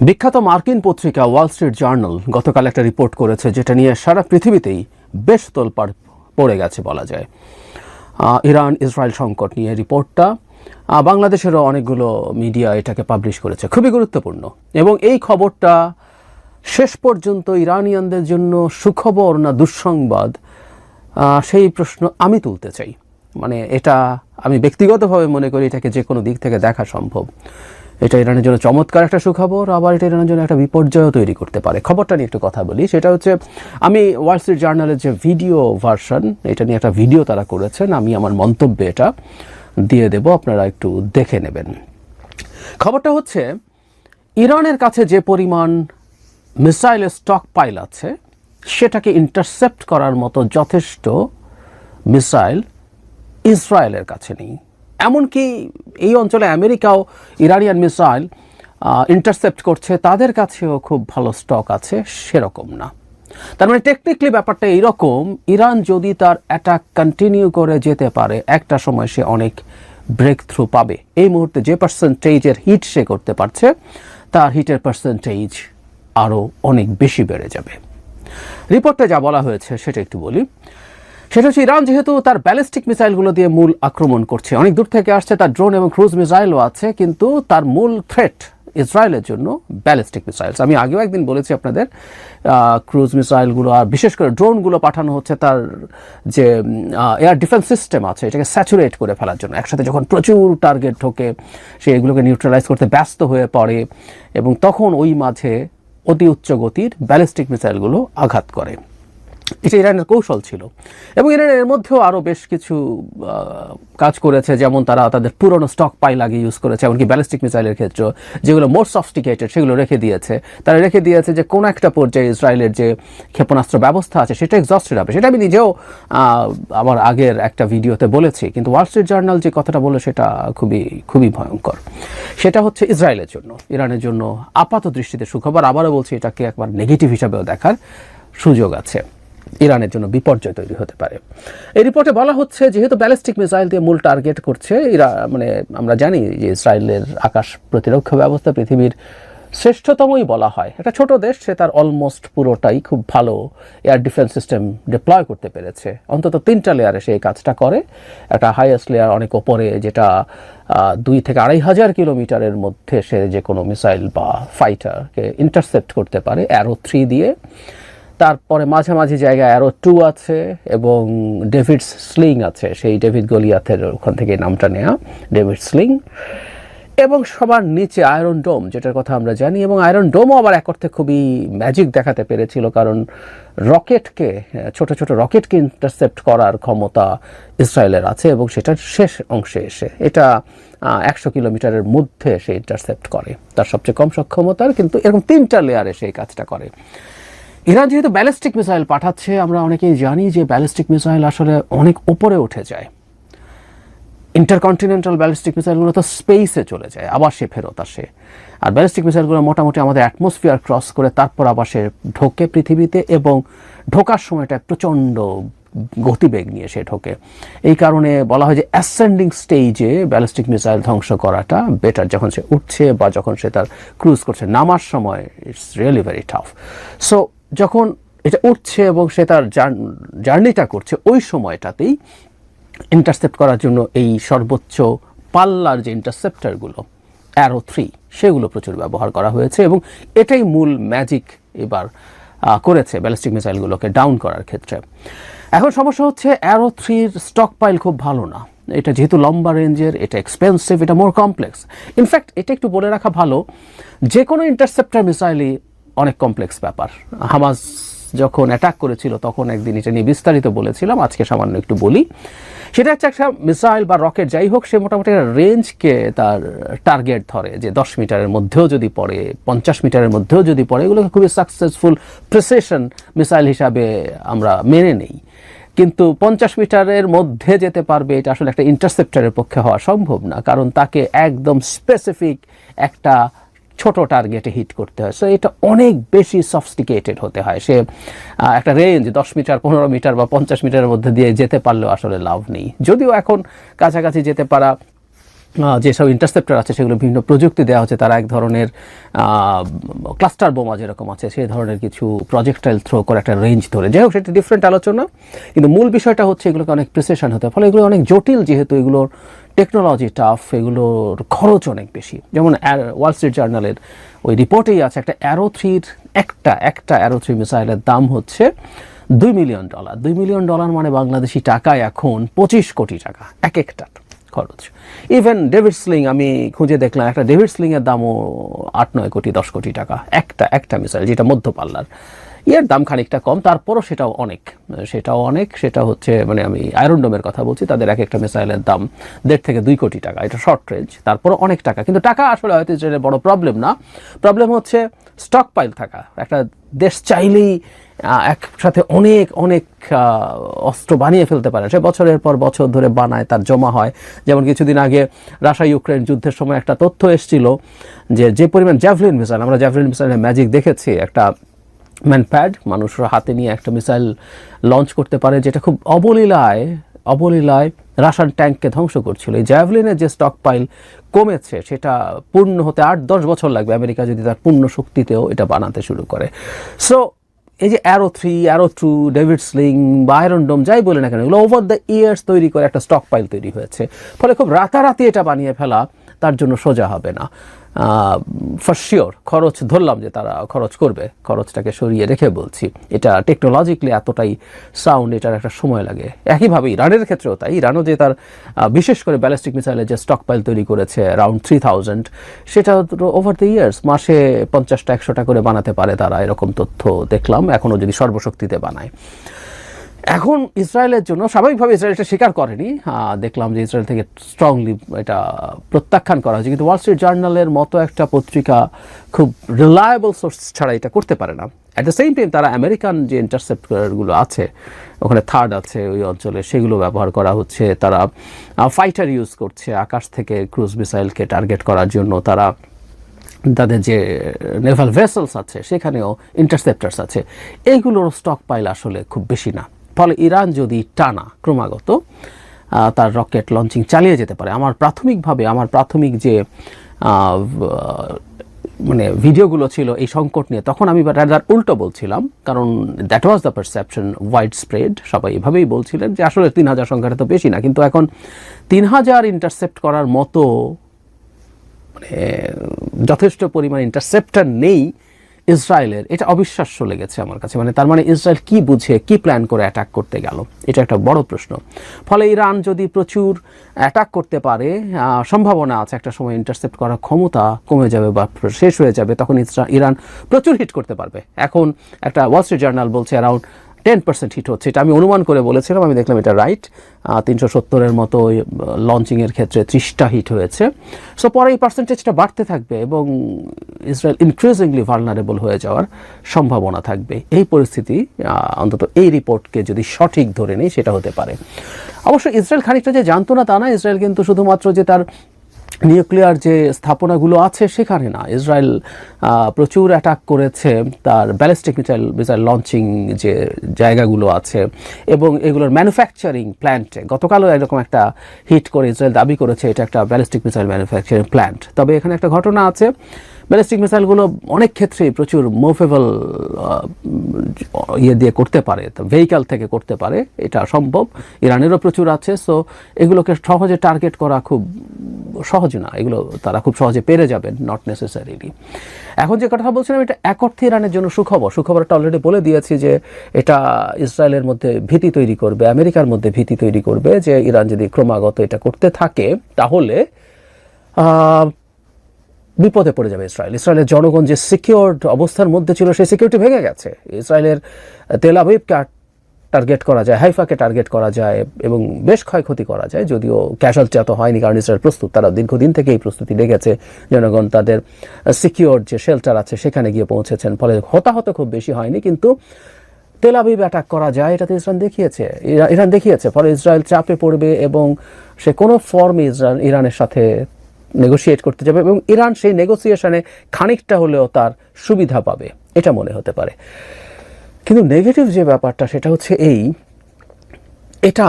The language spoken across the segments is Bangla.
বিখ্যাত মার্কিন পত্রিকা ওয়াল স্ট্রিট জার্নাল গতকাল একটা রিপোর্ট করেছে, যেটা নিয়ে সারা পৃথিবীতেই বেশ তোলপাড় পড়ে গেছে বলা যায়। ইরান ইসরায়েল সংকট নিয়ে রিপোর্টটা বাংলাদেশেরও অনেকগুলো মিডিয়া এটাকে পাবলিশ করেছে। খুবই গুরুত্বপূর্ণ এবং এই খবরটা শেষ পর্যন্ত ইরানিয়ানদের জন্য সুখবর না দুঃসংবাদ, সেই প্রশ্ন আমি তুলতে চাই। মানে এটা আমি ব্যক্তিগতভাবে মনে করি এটাকে যে কোনো দিক থেকে দেখা সম্ভব। এটা ইরানের জন্য চমৎকার একটা সুখবর, আবার এটা ইরানের জন্য একটা বিপর্যয় তৈরি করতে পারে। খবরটা নিয়ে একটু কথা বলি। সেটা হচ্ছে, আমি ওয়াল স্ট্রিট জার্নালের যে ভিডিও ভার্সন, এটা নিয়ে একটা ভিডিও তারা করেছেন, আমি আমার মন্তব্যে এটা দিয়ে দেব, আপনারা একটু দেখে নেবেন। খবরটা হচ্ছে, ইরানের কাছে যে পরিমাণ মিসাইলের স্টক পাইল আছে, সেটাকে ইন্টারসেপ্ট করার মতো যথেষ্ট মিসাইল ইসরায়েলের কাছে নেই। এমনকি এই অঞ্চলে আমেরিকাও ইরানিয়ান মিসাইল ইন্টারসেপ্ট করছে, তাদের কাছেও খুব ভালো স্টক আছে সেরকম না। তার মানে টেকনিক্যালি ব্যাপারটা এইরকম, ইরান যদি তার অ্যাটাক কন্টিনিউ করে যেতে পারে, একটা সময় সে অনেক ব্রেক থ্রু পাবে। এই মুহূর্তে যে পার্সেন্টেজের হিট সে করতে পারছে, তার হিটের পার্সেন্টেজ আরও অনেক বেশি বেড়ে যাবে। রিপোর্টে যা বলা হয়েছে সেটা একটু বলি। সেটা হচ্ছে, ইরান যেহেতু তার ব্যালিস্টিক মিসাইলগুলো দিয়ে মূল আক্রমণ করছে, অনেক দূর থেকে আসছে, তার ড্রোন এবং ক্রুজ মিসাইলও আছে, কিন্তু তার মূল থ্রেট ইসরায়েলের জন্য ব্যালিস্টিক মিসাইলস। আমি আগেও একদিন বলেছি আপনাদের, ক্রুজ মিসাইলগুলো আর বিশেষ করে ড্রোনগুলো পাঠানো হচ্ছে তার যে এয়ার ডিফেন্স সিস্টেম আছে, এটাকে স্যাচুরেট করে ফেলার জন্য। একসাথে যখন প্রচুর টার্গেট ঢোকে, সে এগুলোকে নিউট্রালাইজ করতে ব্যস্ত হয়ে পড়ে, এবং তখন ওই মাঝে অতি উচ্চ গতির ব্যালিস্টিক মিসাইলগুলো আঘাত করে। এটা ইরানের কৌশল ছিল, এবং ইরানের এর মধ্যেও আরও বেশ কিছু কাজ করেছে। যেমন তারা তাদের পুরনো স্টক পাইল আগে ইউজ করেছে, এমনকি ব্যালিস্টিক মিসাইলের ক্ষেত্রে যেগুলো মোর সফিস্টিকেটেড সেগুলো রেখে দিয়েছে। তারা রেখে দিয়েছে যে কোনো একটা পর্যায়ে ইসরায়েলের যে ক্ষেপণাস্ত্র ব্যবস্থা আছে সেটা এক্সস্টেড হবে। সেটা আমি নিজেও আমার আগের একটা ভিডিওতে বলেছি, কিন্তু ওয়াল স্ট্রিট জার্নাল যে কথাটা বলে সেটা খুবই খুবই ভয়ঙ্কর। সেটা হচ্ছে ইসরায়েলের জন্য, ইরানের জন্য আপাত দৃষ্টিতে সুখবর। আবারও বলছি, এটাকে একবার নেগেটিভ হিসাবেও দেখার সুযোগ আছে। ইরানের জন্য বিপর্যয় তৈরি হতে পারে। এই রিপোর্টে বলা হচ্ছে, যেহেতু ব্যালিস্টিক মিসাইল দিয়ে মূল টার্গেট করছে, মানে আমরা জানি যে ইসরায়েলের আকাশ প্রতিরক্ষা ব্যবস্থা পৃথিবীর শ্রেষ্ঠতমই বলা হয়। একটা ছোট দেশ, সে তার অলমোস্ট পুরোটাই খুব ভালো এয়ার ডিফেন্স সিস্টেম ডিপ্লয় করতে পেরেছে। অন্তত 3টা লেয়ারে সে এই কাজটা করে। একটা হাইয়েস্ট লেয়ার অনেক ওপরে, যেটা 2 থেকে 2,500 কিলোমিটারের মধ্যে সে যে কোনো মিসাইল বা ফাইটারকে ইন্টারসেপ্ট করতে পারে অ্যারো 3 দিয়ে। তারপরে মাঝামাঝি জায়গায় অ্যারো 2 আছে, এবং ডেভিড স্লিং আছে, সেই ডেভিড গলিয়াথের ওখান থেকে নামটা নেওয়া, ডেভিড স্লিং। এবং সবার নিচে আয়রন ডোম, যেটার কথা আমরা জানি। এবং আয়রন ডোমও আবার এক অর্থে খুবই ম্যাজিক দেখাতে পেরেছিল, কারণ রকেটকে, ছোট ছোট রকেটকে ইন্টারসেপ্ট করার ক্ষমতা ইসরায়েলের আছে, এবং সেটার শেষ অংশে এসে এটা 100 কিলোমিটারের মধ্যে সে ইন্টারসেপ্ট করে। তার সবচেয়ে কম সক্ষমতার, কিন্তু এরকম 3টা লেয়ারে সেই কাজটা করে। ইরান যেহেতু ব্যালিস্টিক মিসাইল পাঠাচ্ছে, আমরা অনেকেই জানি যে ব্যালিস্টিক মিসাইল আসলে অনেক উপরে উঠে যায়। ইন্টারকন্টিনেন্টাল ব্যালিস্টিক মিসাইলগুলো তো স্পেসে চলে যায়, আবার সে ফেরত আসে। আর ব্যালিস্টিক মিসাইলগুলো মোটামুটি আমাদের অ্যাটমসফিয়ার ক্রস করে তারপর আবার সে ঢোকে পৃথিবীতে, এবং ঢোকার সময়টা প্রচণ্ড গতিবেগ নিয়ে সে ঢোকে। এই কারণে বলা হয় যে অ্যাসেন্ডিং স্টেজে ব্যালিস্টিক মিসাইল ধ্বংস করাটা বেটার। যখন সে উঠছে বা যখন সে তার ক্রুজ করছে, নামার সময় it's really very tough. So যখন এটা উঠছে এবং সে তার জার্নিটা করছে, ওই সময়টাতেই ইন্টারসেপ্ট করার জন্য এই সর্বোচ্চ পাল্লার যে ইন্টারসেপ্টারগুলো অ্যারো 3, সেগুলো প্রচুর ব্যবহার করা হয়েছে, এবং এটাই মূল ম্যাজিক এবার করেছে ব্যালিস্টিক মিসাইলগুলোকে ডাউন করার ক্ষেত্রে। এখন সমস্যা হচ্ছে, অ্যারো 3-র স্টক পাইল খুব ভালো না। এটা যেহেতু লম্বা রেঞ্জের, এটা এক্সপেন্সিভ, এটা মোর কমপ্লেক্স। ইনফ্যাক্ট এটা একটু বলে রাখা ভালো, যে কোনো ইন্টারসেপ্টার মিসাইলই অনেক কমপ্লেক্স ব্যাপার। হামাস যখন অ্যাটাক করেছিল তখন একদিন এটা নিয়ে বিস্তারিত বলেছিলাম, আজকে সামান্য একটু বলি। সেটা হচ্ছে, একটা মিসাইল বা রকেট যাই হোক, সে মোটামুটি একটা রেঞ্জকে তার টার্গেট ধরে, যে 10 মিটারের মধ্যেও যদি পড়ে, 50 মিটারের মধ্যেও যদি পড়ে, এগুলোকে খুবই সাকসেসফুল প্রিসিশন মিসাইল হিসাবে আমরা মেনে নেই। কিন্তু 50 মিটারের মধ্যে যেতে পারবে, এটা আসলে একটা ইন্টারসেপ্টারের পক্ষে হওয়া সম্ভব না, কারণ তাকে একদম স্পেসিফিক একটা ছোট টার্গেটে হিট করতে হয়। সো এটা অনেক বেশি সফিস্টিকেটেড হতে হয়। সে একটা রেঞ্জ 10 মিটার, 15 মিটার বা 50 মিটারের মধ্যে দিয়ে যেতে পারলেও আসলে লাভ নেই। যদিও এখন কাছাকাছি যেতে পারা যেসব ইন্টারসেপ্টর আছে সেগুলো বিভিন্ন প্রযুক্তি দেওয়া হচ্ছে, তারা এক ধরনের ক্লাস্টার বোমা যেরকম আছে সেই ধরনের কিছু প্রজেক্টাইল থ্রো করে একটা রেঞ্জ ধরে। যাই হোক, সেটা ডিফারেন্ট আলোচনা, কিন্তু মূল বিষয়টা হচ্ছে এগুলোকে অনেক প্রিসিশন হতে হয়, ফলে এগুলো অনেক জটিল, যেহেতু এগুলোর টেকনোলজি টাফ, এগুলোর খরচ অনেক বেশি। যেমন ওয়াল স্ট্রিট জার্নালের ওই রিপোর্টেই আছে একটা অ্যারো 3 একটা অ্যারো 3 মিসাইলের দাম হচ্ছে $2 মিলিয়ন। $2 মিলিয়ন মানে বাংলাদেশি টাকায় এখন 25 কোটি টাকা এক একটা খরচ। ইভেন ডেভিড স্লিং, আমি খুঁজে দেখলাম একটা ডেভিড স্লিংয়ের দামও 8-9 কোটি 10 কোটি টাকা একটা মিসাইল, যেটা মধ্য পাল্লার। এর দাম খানিকটা কম, তারপরও সেটাও অনেক। সেটা হচ্ছে মানে আমি আয়রন ডোমের কথা বলছি, তাদের এক একটা মিসাইলের দাম 1.5 থেকে 2 কোটি টাকা, এটা শর্ট রেঞ্জ, তারপরও অনেক টাকা। কিন্তু টাকা আসলে হয়তো ইসরায়েলের বড় প্রবলেম না, প্রবলেম হচ্ছে স্টক পাইল থাকা। একটা দেশ চাইলেই একসাথে অনেক অস্ত্র বানিয়ে ফেলতে পারে, সে বছরের পর বছর ধরে বানায়, তার জমা হয়। যেমন কিছুদিন আগে রাশিয়া ইউক্রেন যুদ্ধের সময় একটা তথ্য এসেছিল যে পরিমাণ জ্যাভলিন মিসাইল, আমরা জ্যাভলিন মিসাইলের ম্যাজিক দেখেছি, একটা ম্যানপ্যাড মানুষরা হাতে নিয়ে একটা মিসাইল লঞ্চ করতে পারে, যেটা খুব অবলীলায় রাশিয়ান ট্যাঙ্ককে ধ্বংস করছিল। এই জ্যাভলিনের যে স্টক পাইল কমেছে, সেটা পূর্ণ হতে 8-10 বছর লাগবে আমেরিকা যদি তার পূর্ণ শক্তিতেও এটা বানাতে শুরু করে। সো এই যে অ্যারো 2, ডেভিড স্লিং বা আয়রন ডোম যাই বলে না কেন, এগুলো ওভার দ্য ইয়ার্স তৈরি করে একটা স্টক পাইল তৈরি হয়েছে, ফলে খুব রাতারাতি এটা বানিয়ে ফেলা তার জন্য সোজা হবে না। ফর শিওর খরচ ধরলাম যে তারা খরচ করবে, খরচটাকে সরিয়ে রেখে বলছি, এটা টেকনোলজিক্যালি এতটাই সাউন্ড, এটার একটা সময় লাগে। একইভাবে ইরানের ক্ষেত্রেও তাই, ইরানও যে তার বিশেষ করে ব্যালিস্টিক মিসাইলের যে স্টক পাইল তৈরি করেছে অ্যারাউন্ড 3000, সেটা ওভার দ্য ইয়ার্স মাসে 50টা-100টা করে বানাতে পারে তারা, এরকম তথ্য দেখলাম, এখনও যদি সর্বশক্তিতে বানায়। এখন ইসরায়েলের জন্য স্বাভাবিকভাবে ইসরায়েল এটা স্বীকার করেনি, দেখলাম যে ইসরায়েল থেকে স্ট্রংলি এটা প্রত্যাখ্যান করা হয়েছে, কিন্তু ওয়াল স্ট্রিট জার্নালের মতো একটা পত্রিকা খুব রিলায়েবল সোর্স ছাড়া এটা করতে পারে না। অ্যাট দ্য সেম টাইম তারা আমেরিকান যে ইন্টারসেপ্টরগুলো আছে, ওখানে থার্ড আছে ওই অঞ্চলে, সেগুলো ব্যবহার করা হচ্ছে। তারা ফাইটার ইউজ করছে আকাশ থেকে ক্রুজ মিসাইলকে টার্গেট করার জন্য, তারা তাদের যে নেভাল ভেসেলস আছে সেখানেও ইন্টারসেপ্টার্স আছে। এইগুলোর স্টক পাইল আসলে খুব বেশি না, ফলে ইরান যদি টানা ক্রমাগত তার রকেট লঞ্চিং চালিয়ে যেতে পারে, আমার প্রাথমিক যে মানে ভিডিওগুলো ছিল এই সংকট নিয়ে, তখন আমি রাদার উল্টো বলছিলাম, কারণ that was the perception wide spread, সবাই এভাবেই বলছিলেন যে আসলে 3000 সংখ্যাটা তো বেশি না। কিন্তু এখন 3000 ইন্টারসেপ্ট করার মতো মানে যথেষ্ট পরিমাণ ইন্টারসেপ্টার নেই ইসরায়েলের, এটা অবিশ্বাস্য লেগেছে আমার কাছে। মানে তার মানে ইসরায়েল কি বুঝে, কি প্ল্যান করে অ্যাটাক করতে গেল, এটা একটা বড় প্রশ্ন। ফলে ইরান যদি প্রচুর অ্যাটাক করতে পারে, সম্ভাবনা আছে একটা সময় ইন্টারসেপ্ট করার ক্ষমতা কমে যাবে বা শেষ হয়ে যাবে, তখন ইরান প্রচুর হিট করতে পারবে। এখন একটা ওয়াল স্ট্রিট জার্নাল বলছে অ্যারাউন্ড 10% হিট হচ্ছে, এটা আমি অনুমান করে বলেছিলাম, আমি দেখলাম এটা রাইট। 370-এর মতো লঞ্চিংয়ের ক্ষেত্রে 30টা হিট হয়েছে। সো পরে এই পার্সেন্টেজটা বাড়তে থাকবে এবং ইসরায়েল ইনক্রিজিংলি ভালনারেবল হয়ে যাওয়ার সম্ভাবনা থাকবে। এই পরিস্থিতি অন্তত এই রিপোর্টকে যদি সঠিক ধরে নেই সেটা হতে পারে। অবশ্য ইসরায়েল খানিকটা যে জানতো না তা না, ইসরায়েল কিন্তু শুধুমাত্র যে তার নিউক্লিয়ার যে স্থাপনাগুলো আছে সেখানে না, ইসরায়েল প্রচুর অ্যাটাক করেছে তার ব্যালিস্টিক মিসাইল লঞ্চিং যে জায়গাগুলো আছে এবং এগুলোর ম্যানুফ্যাকচারিং প্ল্যান্টে। গতকালও এরকম একটা হিট করে ইসরায়েল দাবি করেছে এটা একটা ব্যালিস্টিক মিসাইল ম্যানুফ্যাকচারিং প্ল্যান্ট। তবে এখানে একটা ঘটনা আছে, ব্যালিস্টিক মিসাইলগুলো অনেক ক্ষেত্রেই প্রচুর মুভেবল দিয়ে করতে পারে, ভেহিক্যাল থেকে করতে পারে, এটা সম্ভব। ইরানেরও প্রচুর আছে, সো এগুলোকে সহজে টার্গেট করা খুব সহজ না, এগুলো তারা খুব সহজে পেরে যাবেন, নট নেসেসারিলি। এখন যে কথা বলছিলাম, এটা এক অর্থে ইরানের জন্য সুখবরটা অলরেডি বলে দিয়েছি যে এটা ইসরায়েলের মধ্যে ভীতি তৈরি করবে, আমেরিকার মধ্যে ভীতি তৈরি করবে, যে ইরান যদি ক্রমাগত এটা করতে থাকে তাহলে বিপদে পড়ে যাবে ইসরায়েলের জনগণ যে সিকিউরড অবস্থার মধ্যে ছিল সেই সিকিউরিটি ভেঙে গেছে। ইসরায়েলের তেল আবিবকে টার্গেট করা যায়, হাইফাকে টার্গেট করা যায় এবং বেশ ক্ষয়ক্ষতি করা যায়, যদিও ক্যাজুয়ালিটি এত হয়নি কারণ ইসরায়েল প্রস্তুত, তারা দীর্ঘদিন থেকে এই প্রস্তুতি লেগেছে, জনগণ তাদের সিকিউরড যে শেল্টার আছে সেখানে গিয়ে পৌঁছেছেন, ফলে হতাহত খুব বেশি হয়নি। কিন্তু তেল আবিব অ্যাটাক করা যায় এটাতে ইরান দেখিয়েছে, ফলে ইসরায়েল চাপে পড়বে এবং সে কোনো ফর্মে ইরানের সাথে নেগোশিয়েট করতে যাবে এবং ইরান সেই নেগোসিয়েশনে খানিকটা হলেও তার সুবিধা পাবে, এটা মনে হতে পারে। কিন্তু নেগেটিভ যে ব্যাপারটা সেটা হচ্ছে এটা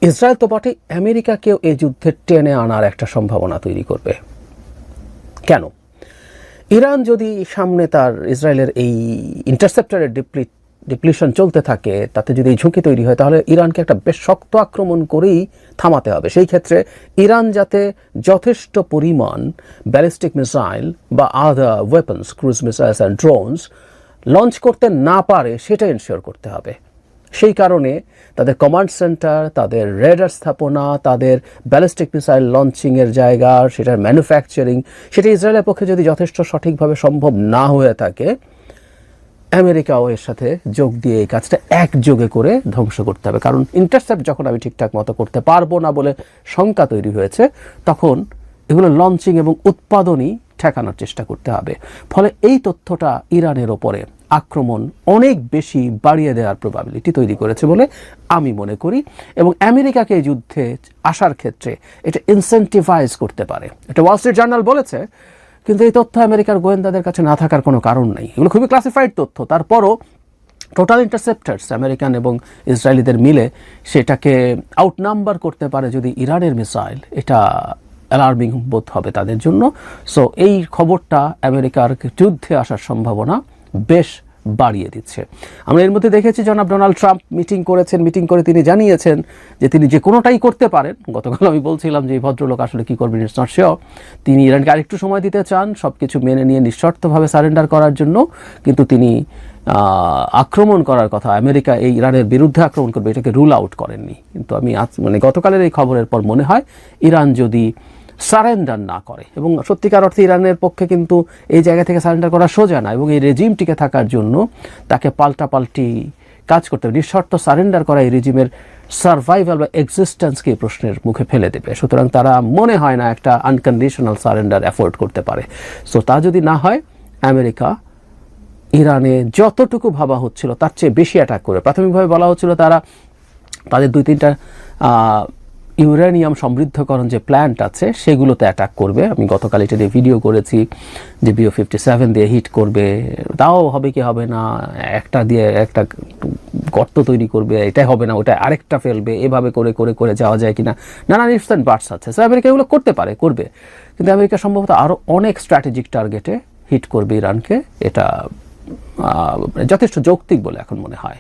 ইসরায়েল তো বটে, আমেরিকাকেও এই যুদ্ধে টেনে আনার একটা সম্ভাবনা তৈরি করবে। কেন? ইরান যদি সামনে তার ইসরায়েলের এই ইন্টারসেপ্টরের ডিপ্লিশন চলতে থাকে, তাতে যদি এই ঝুঁকি তৈরি হয়, তাহলে ইরানকে একটা বেশ শক্ত আক্রমণ করেই থামাতে হবে। সেই ক্ষেত্রে ইরান যাতে যথেষ্ট পরিমাণ ব্যালিস্টিক মিসাইল বা other weapons, cruise missiles and drones launch করতে না পারে সেটা এনশিওর করতে হবে। সেই কারণে তাদের কমান্ড সেন্টার, তাদের রেডার স্থাপনা, তাদের ব্যালিস্টিক মিসাইল লঞ্চিংয়ের জায়গা, সেটার ম্যানুফ্যাকচারিং, সেটা ইসরায়েলের পক্ষে যদি যথেষ্ট সঠিকভাবে সম্ভব না হয়ে থাকে, আমেরিকাও এর সাথে যোগ দিয়ে এই কাজটা একযোগে করে ধ্বংস করতে হবে। কারণ ইন্টারসেপ্ট যখন আমি ঠিকঠাক মতো করতে পারবো না বলে শঙ্কা তৈরি হয়েছে, তখন এগুলো লঞ্চিং এবং উৎপাদনই ঠেকানোর চেষ্টা করতে হবে। ফলে এই তথ্যটা ইরানের ওপরে আক্রমণ অনেক বেশি বাড়িয়ে দেওয়ার প্রবাবিলিটি তৈরি করেছে বলে আমি মনে করি, এবং আমেরিকাকে এই যুদ্ধে আসার ক্ষেত্রে এটা ইনসেন্টিভাইজ করতে পারে। এটা ওয়াল স্ট্রিট জার্নাল বলেছে, কিন্তু এই তথ্য আমেরিকার গোয়েন্দাদের কাছে না থাকার কোনো কারণ নেই। এগুলো খুবই ক্লাসিফাইড তথ্য। তারপরও টোটাল ইন্টারসেপ্টার্স আমেরিকান এবং ইসরায়েলিদের মিলে সেটাকে আউটনাম্বার করতে পারে যদি ইরানের মিসাইল, এটা অ্যালার্মিং বোধ হবে তাদের জন্য। সো এই খবরটা আমেরিকার যুদ্ধে আসার সম্ভাবনা বেশ বাড়িয়ে দিচ্ছে। আমরা এর মধ্যে দেখেছি জনাব ডোনাল্ড ট্রাম্প মিটিং করেছেন, মিটিং করে তিনি জানিয়েছেন যে তিনি যে কোনোটাই করতে পারেন। গতকাল আমি বলছিলাম যে এই ভদ্রলোক আসলে কী করবেন ইটস নট শিওর। তিনি ইরানকে আরেকটু সময় দিতে চান সব কিছু মেনে নিয়ে নিঃশর্তভাবে সারেন্ডার করার জন্য, কিন্তু তিনি আক্রমণ করার কথা, আমেরিকা এই ইরানের বিরুদ্ধে আক্রমণ করবে, এটাকে রুল আউট করেননি। কিন্তু আমি মানে গতকালের এই খবরের পর মনে হয় ইরান যদি সারেন্ডার না করে, এবং সত্যিকার অর্থে ইরানের পক্ষে কিন্তু এই জায়গা থেকে সারেন্ডার করা সোজা না, এবং এই রেজিম টিকে থাকার জন্য তাকে পাল্টাপাল্টি কাজ করতে হবে। নিঃশর্ত সারেন্ডার করা এই রেজিমের সার্ভাইভাল বা এক্সিস্টেন্সকে প্রশ্নের মুখে ফেলে দেবে। সুতরাং তারা মনে হয় না একটা আনকন্ডিশনাল সারেন্ডার অ্যাফোর্ড করতে পারে। সো তা যদি না হয়, আমেরিকা ইরানে যতটুকু ভাবা হচ্ছিল তার চেয়ে বেশি অ্যাটাক করে। প্রাথমিকভাবে বলা হচ্ছিল তাদের 2-3টা ইউরেনিয়াম সমৃদ্ধকরণ যে প্ল্যান্ট আছে সেগুলোতে অ্যাটাক করবে। আমি গতকাল এটা দিয়ে ভিডিও করেছি যে BO-57 দিয়ে হিট করবে, তাও হবে কি হবে না, একটা দিয়ে একটা গর্ত তৈরি করবে, এটাই হবে না ওটা আরেকটা ফেলবে, এভাবে করে করে করে যাওয়া যায় কিনা, নানান ইফস অ্যান্ড বাটস আছে। সো আমেরিকা এগুলো করতে পারে, করবে, কিন্তু আমেরিকা সম্ভবত আরও অনেক স্ট্র্যাটেজিক টার্গেটে হিট করবে ইরানকে। এটা যথেষ্ট যৌক্তিক বলে এখন মনে হয়।